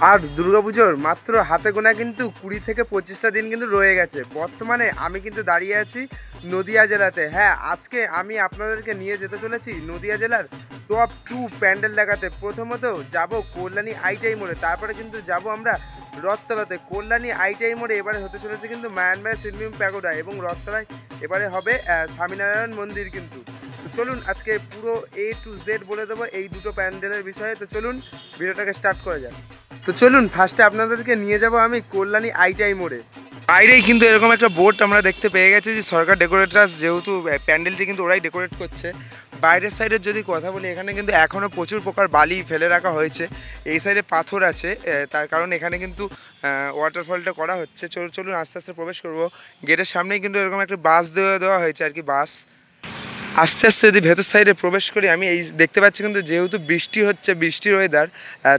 আর দুর্গাপুজোর মাত্র হাতে গোনা কিন্তু 20 থেকে 25টা দিন কিন্তু রয়ে গেছে। বর্তমানে আমি কিন্তু দাঁড়িয়ে আছি নদিয়া জেলাতে। হ্যাঁ, আজকে আমি আপনাদেরকে নিয়ে যেতে চলেছি নদিয়া জেলার টপ 2 প্যান্ডেল দেখাতে। প্রথমত যাব কল্যাণী আইটিআই মোড়ে, তারপরে কিন্তু যাব আমরা রথতলাতে। কল্যাণী আইটিআই মোড়ে এবারে হতে চলেছে কিন্তু মায়ানমারের সিলমিম প্যাগোডা, এবং রথতলায় এবারে হবে স্বামীনারায়ণ মন্দির কিন্তু। তো চলুন আজকে পুরো A to Z বলে দেবো এই দুটো প্যান্ডেলের বিষয়ে। তো চলুন ভিডিওটাকে স্টার্ট করা যাক। তো চলুন ফার্স্টে আপনাদেরকে নিয়ে যাব আমি কল্যাণী আইটিআই মোড়ে। বাইরেই কিন্তু এরকম একটা বোর্ড আমরা দেখতে পেয়ে গেছি যে সরকার ডেকোরেটার্স, যেহেতু প্যান্ডেলটি কিন্তু ওরাই ডেকোরেট করছে। বাইরের সাইডের যদি কথা বলি, এখানে কিন্তু এখনও প্রচুর প্রকার বালি ফেলে রাখা হয়েছে। এই সাইডে পাথর আছে, তার কারণ এখানে কিন্তু ওয়াটারফলটা করা হচ্ছে। চলুন আস্তে আস্তে প্রবেশ করব। গেটের সামনেই কিন্তু এরকম একটা বাস দেওয়া হয়েছে আর কি, বাস। আস্তে আস্তে যদি ভেতর সাইডে প্রবেশ করি, আমি এই দেখতে পাচ্ছি কিন্তু যেহেতু বৃষ্টি হচ্ছে, বৃষ্টির ওয়েদার,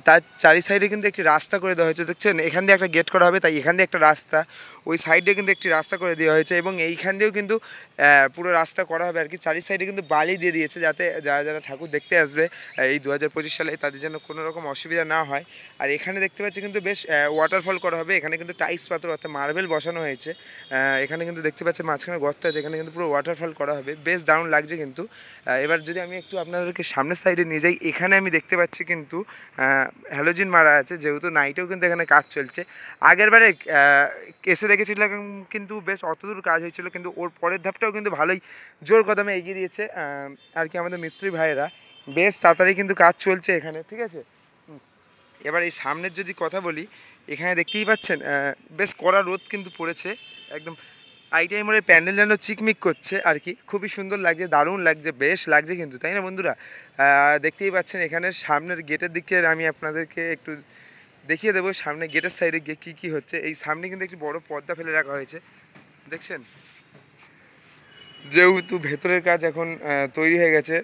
তার চারি সাইডে কিন্তু একটি রাস্তা করে দেওয়া হয়েছে। দেখছেন এখান দিয়ে একটা গেট করা হবে, তাই এখান দিয়ে একটা রাস্তা, ওই সাইডে কিন্তু একটি রাস্তা করে দেওয়া হয়েছে, এবং এইখান দিয়েও কিন্তু পুরো রাস্তা করা হবে আর কি। চারি সাইডে কিন্তু বালি দিয়ে দিয়েছে, যাতে যারা যারা ঠাকুর দেখতে আসবে এই 2025 সালে তাদের জন্য কোনো রকম অসুবিধা না হয়। আর এখানে দেখতে পাচ্ছি কিন্তু বেশ ওয়াটারফল করা হবে। এখানে কিন্তু টাইলস পাথর অর্থাৎ মার্বেল বসানো হয়েছে। এখানে কিন্তু দেখতে পাচ্ছি মাঝখানে গর্ত আছে, এখানে কিন্তু পুরো ওয়াটারফল করা হবে, বেশ দারুণ লাগছে কিন্তু। এবার যদি আমি একটু আপনাদেরকে সামনের সাইডে নিয়ে যাই, এখানে আমি দেখতে পাচ্ছি কিন্তু হ্যালোজিন মারা আছে, যেহেতু নাইটেও কিন্তু এখানে কাজ চলছে। আগেরবারে এসে দেখেছিলাম কিন্তু বেশ অতদূর কাজ হয়েছিল, কিন্তু ওর পরের ধাপটাও কিন্তু ভালোই জোর কদমে এগিয়ে দিয়েছে আর কি আমাদের মিস্ত্রি ভাইয়েরা। বেশ তাড়াতাড়ি কিন্তু কাজ চলছে এখানে, ঠিক আছে। এবার এই সামনের যদি কথা বলি, এখানে দেখতেই পাচ্ছেন বেশ কড়া রোদ কিন্তু পড়েছে একদম। আইটিআই মোড়ের প্যান্ডেল যেন চিকমিক করছে আর কি, খুবই সুন্দর লাগছে, দারুণ লাগছে, বেশ লাগছে কিন্তু, তাই না বন্ধুরা? দেখতেই পাচ্ছেন এখানে সামনের গেটের দিকে আমি আপনাদেরকে একটু দেখিয়ে দেবো। সামনে গেটের সাইডে গিয়ে কী কী হচ্ছে। এই সামনে কিন্তু একটি বড় পর্দা ফেলে রাখা হয়েছে, দেখছেন। যেহেতু ভেতরের কাজ এখন তৈরি হয়ে গেছে,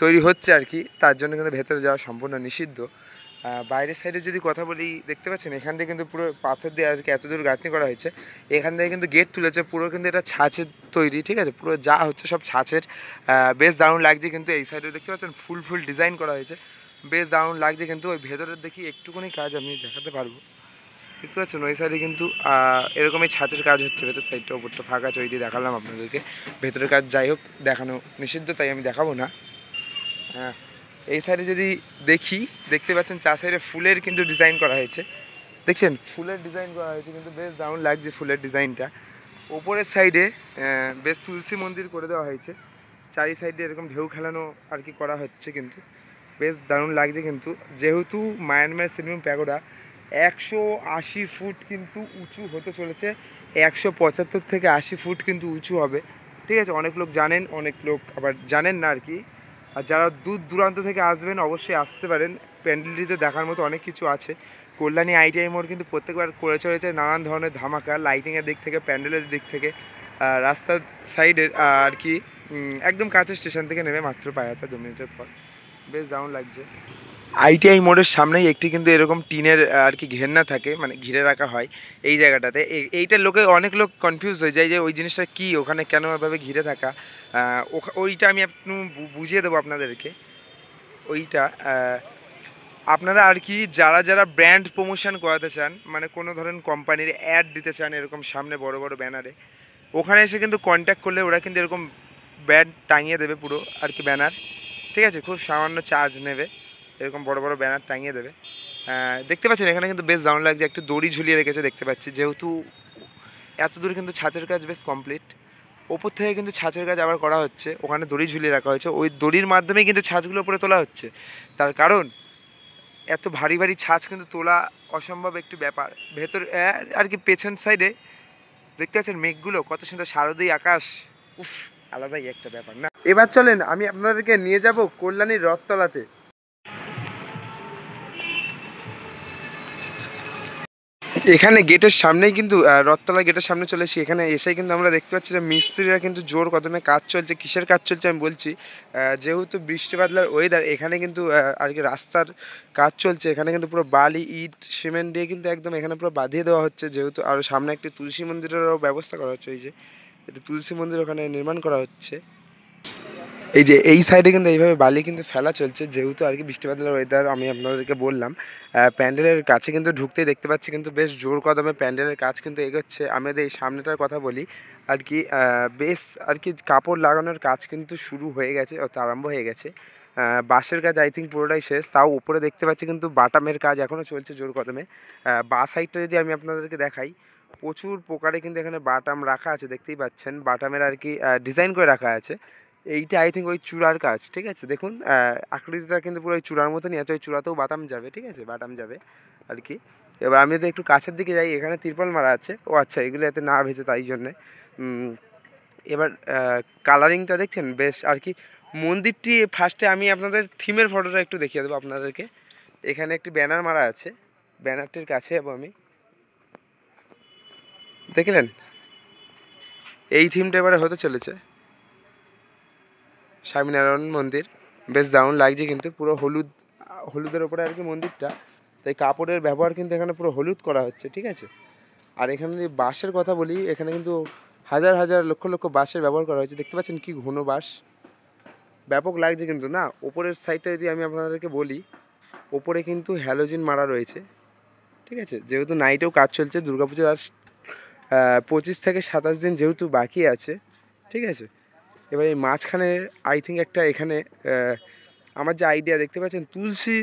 তৈরি হচ্ছে আর কি, তার জন্য কিন্তু ভেতরে যাওয়া সম্পূর্ণ নিষিদ্ধ। বাইরের সাইডে যদি কথা বলি, দেখতে পাচ্ছেন এখান থেকে কিন্তু পুরো পাথর দিয়ে আর কি এত দূর গাঁথনি করা হয়েছে। এখান থেকে কিন্তু গেট তুলেছে, পুরো কিন্তু এটা ছাঁচের তৈরি, ঠিক আছে, পুরো যা হচ্ছে সব ছাঁচের। বেশ দারুণ লাগছে কিন্তু। এই সাইডে দেখতে পাচ্ছেন ফুল ডিজাইন করা হয়েছে, বেশ দারুণ লাগছে কিন্তু। ওই ভেতরের দেখি একটুখানি কাজ আমি দেখাতে পারবো, দেখতে পাচ্ছেন ওই সাইডে কিন্তু এরকমই ছাঁচের কাজ হচ্ছে। ভেতর সাইডটা ওপরটা ফাঁকা আছে, ওই দিয়ে দেখালাম আপনাদেরকে। ভেতরের কাজ যাই হোক দেখানো নিষিদ্ধ, তাই আমি দেখাবো না। হ্যাঁ, এই সাইডে যদি দেখি, দেখতে পাচ্ছেন চার সাইডে ফুলের কিন্তু ডিজাইন করা হয়েছে, দেখছেন ফুলের ডিজাইন করা হয়েছে কিন্তু, বেশ দারুণ লাগছে ফুলের ডিজাইনটা। ওপরের সাইডে বেশ তুলসী মন্দির করে দেওয়া হয়েছে, চারি সাইডে এরকম ঢেউ খেলানো আর কি করা হচ্ছে কিন্তু, বেশ দারুণ লাগছে কিন্তু। যেহেতু মায়ানমার সিলমিম প্যাগোডা 180 ফুট কিন্তু উঁচু হতে চলেছে, 175 থেকে 80 ফুট কিন্তু উঁচু হবে, ঠিক আছে। অনেক লোক জানেন, অনেক লোক আবার জানেন না আর কি। আর যারা দূর দূরান্ত থেকে আসবেন অবশ্যই আসতে পারেন, প্যান্ডেলটিতে দেখার মতো অনেক কিছু আছে। কল্যাণী আইটিআই মোড় কিন্তু প্রত্যেকবার করে চলেছে নানান ধরনের ধামাকা, লাইটিংয়ের দিক থেকে, প্যান্ডেলের দিক থেকে। রাস্তার সাইডের আর কি একদম কাছে, স্টেশন থেকে নেমে মাত্র পায়ে হাতে 2 মিনিটের পর, বেশ দারুণ লাগছে। আইটিআই মোড়ের সামনেই একটি কিন্তু এরকম টিনের আর কি ঘেন্না থাকে, মানে ঘিরে রাখা হয় এই জায়গাটাতে। এইটার লোকে অনেক লোক কনফিউজ হয়ে যায় যে ওই জিনিসটা কী, ওখানে কেন এভাবে ঘিরে থাকা। ওইটা আমি একটু বুঝিয়ে দেবো আপনাদেরকে। ওইটা আপনারা আর কি যারা যারা ব্র্যান্ড প্রমোশন করাতে চান, মানে কোনো ধরেন কোম্পানির অ্যাড দিতে চান এরকম সামনে বড় বড় ব্যানারে, ওখানে এসে কিন্তু কন্ট্যাক্ট করলে ওরা কিন্তু এরকম ব্যান্ড টাঙিয়ে দেবে পুরো আর কি, ব্যানার, ঠিক আছে। খুব সামান্য চার্জ নেবে, এরকম বড় বড় ব্যানার টাঙিয়ে দেবে। দেখতে পাচ্ছেন এখানে কিন্তু বেশ দারুণ লাগছে, একটু দড়ি ঝুলিয়ে রেখেছে দেখতে পাচ্ছি। যেহেতু এত দূর কিন্তু ছাঁচের কাজ বেশ কমপ্লিট, ওপর থেকে কিন্তু ছাঁচের কাজ আবার করা হচ্ছে, ওখানে দড়ি ঝুলিয়ে রাখা হয়েছে, ওই দড়ির মাধ্যমেই কিন্তু ছাঁচগুলো উপরে তোলা হচ্ছে। তার কারণ এত ভারী ভারী ছাঁচ কিন্তু তোলা অসম্ভব একটি ব্যাপার। ভেতর আর কি পেছন সাইডে দেখতে পাচ্ছেন মেঘগুলো কত সুন্দর, শারদীয় আকাশ, উফ, আলাদাই একটা ব্যাপার না। এবার চলেন আমি আপনাদেরকে নিয়ে যাব কল্যাণীর রথতলাতে। এখানে গেটের সামনেই কিন্তু রথতলা গেটের সামনে চলে এসেছি। এখানে এসে কিন্তু আমরা দেখতে পাচ্ছি যে মিস্ত্রিরা কিন্তু জোর কদমে কাজ চলছে। কিসের কাজ চলছে আমি বলছি, যেহেতু বৃষ্টি বাদলার ওয়েদার, এখানে কিন্তু আর কি রাস্তার কাজ চলছে। এখানে কিন্তু পুরো বালি, ইট, সিমেন্ট দিয়ে কিন্তু একদম এখানে পুরো বাঁধিয়ে দেওয়া হচ্ছে। যেহেতু আরও সামনে একটি তুলসী মন্দিরেরও ব্যবস্থা করা হচ্ছে, ওই যে একটি তুলসী মন্দির ওখানে নির্মাণ করা হচ্ছে। এই যে এই সাইডে কিন্তু এইভাবে বালি কিন্তু ফেলা চলছে, যেহেতু আর কি বৃষ্টি বাদলের ওয়েদার আমি আপনাদেরকে বললাম। প্যান্ডেলের কাছে কিন্তু ঢুকতেই দেখতে পাচ্ছি কিন্তু বেশ জোর কদমে প্যান্ডেলের কাজ কিন্তু এগোচ্ছে। আমাদের এই সামনেটার কথা বলি আর কি, বেশ আর কি কাপড় লাগানোর কাজ কিন্তু শুরু হয়ে গেছে, অর্থাৎ আরম্ভ হয়ে গেছে। বাঁশের কাজ আই থিঙ্ক পুরোটাই শেষ, তাও উপরে দেখতে পাচ্ছি কিন্তু বাটামের কাজ এখনও চলছে জোর কদমে। বাঁ সাইডটা যদি আমি আপনাদেরকে দেখাই, প্রচুর প্রকারে কিন্তু এখানে বাটাম রাখা আছে, দেখতেই পাচ্ছেন বাটামের আর কি ডিজাইন করে রাখা আছে। এইটা আই থিঙ্ক ওই চূড়ার কাজ, ঠিক আছে। দেখুন আকৃতিটা কিন্তু পুরো ওই চূড়ার মতনই আছে, ওই চূড়াতেও বাটাম যাবে, ঠিক আছে, বাটাম যাবে আর কি। এবার আমি যদি একটু কাছের দিকে যাই, এখানে তিরপল মারা আছে, ও আচ্ছা এগুলো এতে না ভেসে তাই জন্যে। এবার কালারিংটা দেখছেন বেশ আর কি। মন্দিরটি ফার্স্টে আমি আপনাদের থিমের ফটোটা একটু দেখিয়ে দেবো আপনাদেরকে। এখানে একটি ব্যানার মারা আছে, ব্যানারটির কাছে এবং আমি দেখলেন এই থিমটা এবারে হতে চলেছে স্বামীনারায়ণ মন্দির। বেশ দারুণ লাগছে কিন্তু, পুরো হলুদ, হলুদের ওপরে আর কি মন্দিরটা, তাই কাপড়ের ব্যবহার কিন্তু এখানে পুরো হলুদ করা হচ্ছে, ঠিক আছে। আর এখানে যদি বাঁশের কথা বলি, এখানে কিন্তু হাজার হাজার লক্ষ লক্ষ বাঁশের ব্যবহার করা হয়েছে, দেখতে পাচ্ছেন কি ঘন বাঁশ, ব্যাপক লাগছে কিন্তু না। ওপরের সাইডটা যদি আমি আপনাদেরকে বলি, ওপরে কিন্তু হ্যালোজিন মারা রয়েছে, ঠিক আছে, যেহেতু নাইটেও কাজ চলছে। দুর্গাপুজোর আর 25 থেকে 27 দিন যেহেতু বাকি আছে, ঠিক আছে। এবার এই মাঝখানে আই থিঙ্ক একটা এখানে আমার যে আইডিয়া দেখতে পাচ্ছেন তুলসী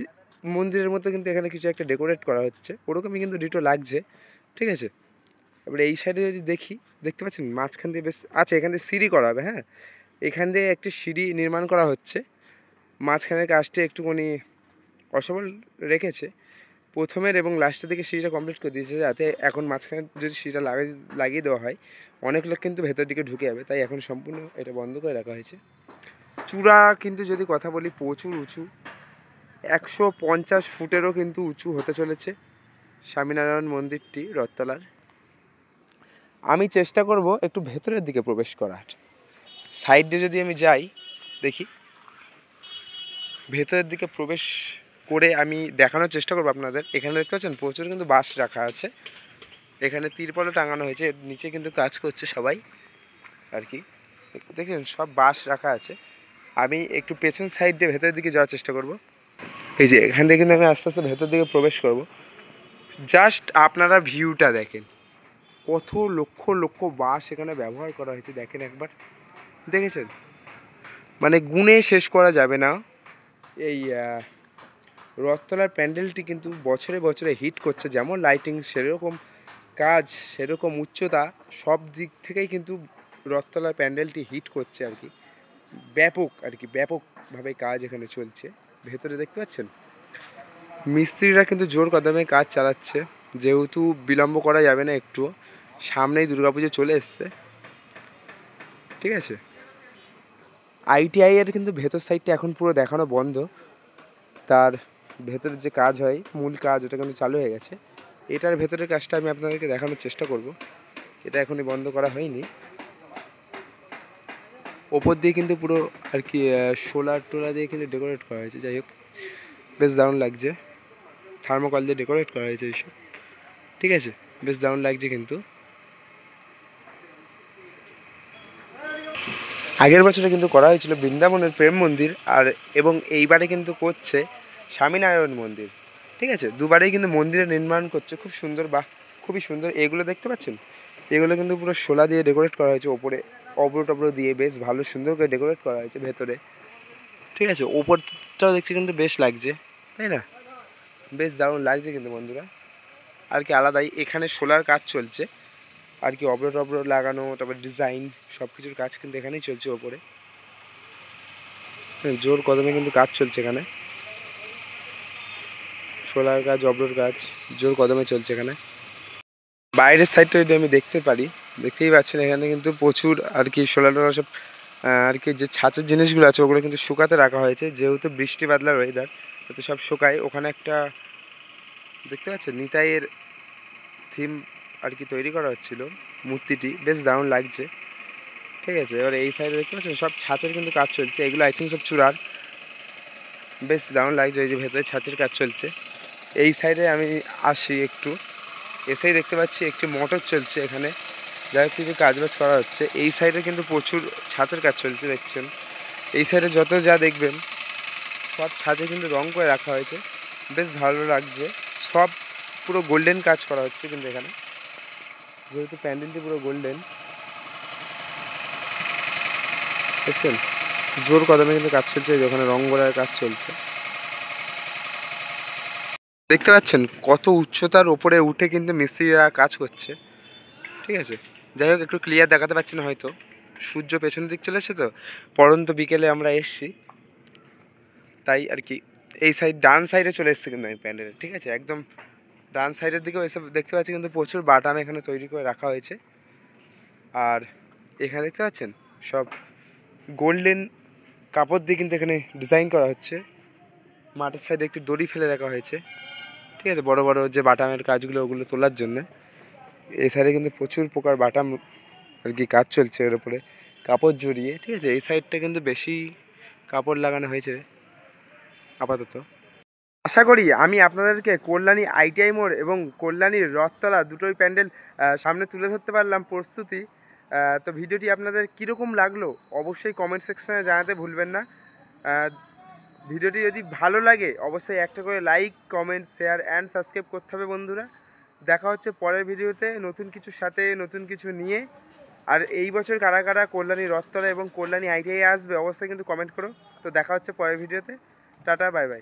মন্দিরের মতো কিন্তু এখানে কিছু একটা ডেকোরেট করা হচ্ছে, ওরকমই কিন্তু ডিটো লাগছে, ঠিক আছে। এবার এই সাইডে যদি দেখি, দেখতে পাচ্ছেন মাঝখান দিয়ে বেশ আচ্ছা, এখান দিয়ে সিঁড়ি করা হবে, হ্যাঁ, এখান দিয়ে একটি সিঁড়ি নির্মাণ করা হচ্ছে। মাঝখানের কাজটি একটুখানি অসবল রেখেছে, প্রথমের এবং লাস্টের দিকে সিঁড়িটা কমপ্লিট করে দিয়েছে, যাতে এখন মাঝখানে যদি সিঁড়িটা লাগিয়ে দেওয়া হয় অনেক লোক কিন্তু ভেতর দিকে ঢুকে যাবে, তাই এখন সম্পূর্ণ এটা বন্ধ করে রাখা হয়েছে। চূড়া কিন্তু যদি কথা বলি প্রচুর উঁচু, 150 ফুটেরও কিন্তু উঁচু হতে চলেছে স্বামীনারায়ণ মন্দিরটি রথতলার। আমি চেষ্টা করব একটু ভেতরের দিকে প্রবেশ করার। সাইডে যদি আমি যাই, দেখি ভেতরের দিকে প্রবেশ করে আমি দেখানোর চেষ্টা করবো আপনাদের। এখানে দেখতে পাচ্ছেন প্রচুর কিন্তু বাঁশ রাখা আছে, এখানে তিরপলও টাঙানো হয়েছে, এর নিচে কিন্তু কাজ করছে সবাই আর কি, দেখছেন সব বাঁশ রাখা আছে। আমি একটু পেছন সাইড দিয়ে ভেতরের দিকে যাওয়ার চেষ্টা করব। এই যে এখান থেকে কিন্তু আমি আস্তে আস্তে ভেতর দিকে প্রবেশ করব। জাস্ট আপনারা ভিউটা দেখেন, কত লক্ষ লক্ষ বাঁশ এখানে ব্যবহার করা হয়েছে, দেখেন একবার, দেখেছেন, মানে গুণে শেষ করা যাবে না। এই রথতলার প্যান্ডেলটি কিন্তু বছরে বছরে হিট করছে, যেমন লাইটিং সেরকম কাজ, সেরকম উচ্চতা, সব দিক থেকেই কিন্তু রথতলার প্যান্ডেলটি হিট করছে আর কি। ব্যাপক আর কি, ব্যাপকভাবে কাজ এখানে চলছে। ভেতরে দেখতে পাচ্ছেন মিস্ত্রিরা কিন্তু জোর কদমে কাজ চালাচ্ছে, যেহেতু বিলম্ব করা যাবে না একটু, সামনেই দুর্গাপুজো চলে এসছে, ঠিক আছে। আইটিআই এর কিন্তু ভেতর সাইডটা এখন পুরো দেখানো বন্ধ, তার ভেতরে যে কাজ হয় মূল কাজ ওটা কিন্তু চালু হয়ে গেছে। এটার ভেতরের কাজটা আমি আপনাদেরকে দেখানোর চেষ্টা করব, এটা এখনই বন্ধ করা হয়নি। ওপর দিয়ে কিন্তু পুরো আর কি সোলার টোলার দিয়ে কিন্তু ডেকোরেট করা হয়েছে, যাই হোক বেশ দারুণ লাগছে, থার্মোকল দিয়ে ডেকোরেট করা হয়েছে এইসব, ঠিক আছে, বেশ দারুণ লাগছে কিন্তু। আগের বছরে কিন্তু করা হয়েছিল বৃন্দাবনের প্রেম মন্দির, আর এবং এইবারে কিন্তু করছে স্বামীনারায়ণ মন্দির, ঠিক আছে। দুবারেই কিন্তু মন্দিরের নির্মাণ করছে, খুব সুন্দর, বাহ খুবই সুন্দর। এগুলো দেখতে পাচ্ছেন, এগুলো কিন্তু পুরো শোলা দিয়ে ডেকোরেট করা হয়েছে, ওপরে অব্র টব্র দিয়ে বেশ ভালো সুন্দর করে ডেকোরেট করা হয়েছে ভেতরে, ঠিক আছে। ওপরটাও দেখছি কিন্তু বেশ লাগছে, তাই না, বেশ দারুণ লাগছে কিন্তু বন্ধুরা আর কি, আলাদাই। এখানে সোলার কাজ চলছে আর কি, অব্র টব্র লাগানো, তারপর ডিজাইন সব কিছুর কাজ কিন্তু এখানেই চলছে ওপরে, জোর কদমে কিন্তু কাজ চলছে এখানে, সোলার কাজ, অব্রর কাজ জোর কদমে চলছে এখানে। বাইরের সাইডটা যদি আমি দেখতে পারি, দেখতেই পাচ্ছেন এখানে কিন্তু প্রচুর আর কি সোলার টোলার সব আর কি যে ছাঁচের জিনিসগুলো আছে ওগুলো কিন্তু শুকাতে রাখা হয়েছে, যেহেতু বৃষ্টি বাদলার ওয়েদার, তো সব শুকায়। ওখানে একটা দেখতে পাচ্ছেন নিতাইয়ের থিম আর কি তৈরি করা হচ্ছিল, মূর্তিটি বেশ দারুণ লাগছে, ঠিক আছে। এবার এই সাইডে দেখতে পাচ্ছেন সব ছাঁচের কিন্তু কাজ চলছে, এগুলো আই থিঙ্ক সব চূড়ার, বেশ দারুণ লাগছে। এই যে ভেতরে ছাঁচের কাজ চলছে। এই সাইডে আমি আসি একটু, এসেই দেখতে পাচ্ছি একটি মোটর চলছে এখানে, যার কিছু কাজবাজ করা হচ্ছে। এই সাইডে কিন্তু প্রচুর ছাঁচের কাজ চলছে দেখছেন, এই সাইডে যত যা দেখবেন সব ছাদে কিন্তু রং করে রাখা হয়েছে, বেশ ভালো লাগছে। সব পুরো গোল্ডেন কাজ করা হচ্ছে কিন্তু এখানে, যেহেতু প্যান্ডেলটি পুরো গোল্ডেন। দেখছেন জোর কদমে কিন্তু কাজ চলছে, ওখানে রং করার কাজ চলছে। দেখতে পাচ্ছেন কত উচ্চতার ওপরে উঠে কিন্তু মিস্ত্রিরা কাজ করছে, ঠিক আছে। যাই হোক একটু ক্লিয়ার দেখাতে পারছি না হয়তো, সূর্য পেছন দিক চলে এসছে তো, পরন্ত বিকেলে আমরা এসছি তাই আর কি। এই সাইড ডান সাইডে চলে এসছে কিন্তু আমি প্যান্ডেলের, ঠিক আছে, একদম ডান সাইডের দিকেও এসব দেখতে পাচ্ছি কিন্তু প্রচুর বাটাম এখানে তৈরি করে রাখা হয়েছে। আর এখানে দেখতে পাচ্ছেন সব গোল্ডেন কাপড় দিয়ে কিন্তু এখানে ডিজাইন করা হচ্ছে। মাঠের সাইডে একটি দড়ি ফেলে রাখা হয়েছে, ঠিক আছে, বড় বড় যে বাটামের কাজগুলো ওগুলো তোলার জন্য। এই সাইডে কিন্তু প্রচুর প্রকার বাটাম আর কি কাজ চলছে এর উপরে কাপড় জড়িয়ে, ঠিক আছে। এই সাইডটা কিন্তু বেশি কাপড় লাগানো হয়েছে আপাতত। আশা করি আমি আপনাদেরকে কল্যাণী আইটিআই মোড় এবং কল্যাণীর রথতলা দুটোই প্যান্ডেল সামনে তুলে ধরতে পারলাম প্রস্তুতি। তো ভিডিওটি আপনাদের কীরকম লাগলো অবশ্যই কমেন্ট সেকশনে জানাতে ভুলবেন না। ভিডিওটি যদি ভালো লাগে অবশ্যই একটা করে like, comment, share and subscribe করতে হবে বন্ধুরা। দেখা হচ্ছে পরের ভিডিওতে নতুন কিছুর সাথে, নতুন কিছু নিয়ে। আর এই বছর কারা কারা কল্যাণী রথতলা এবং কল্যাণী আইটিআই আসবে অবশ্যই কিন্তু কমেন্ট করো। তো দেখা হচ্ছে পরের ভিডিওতে। Tata, bye bye.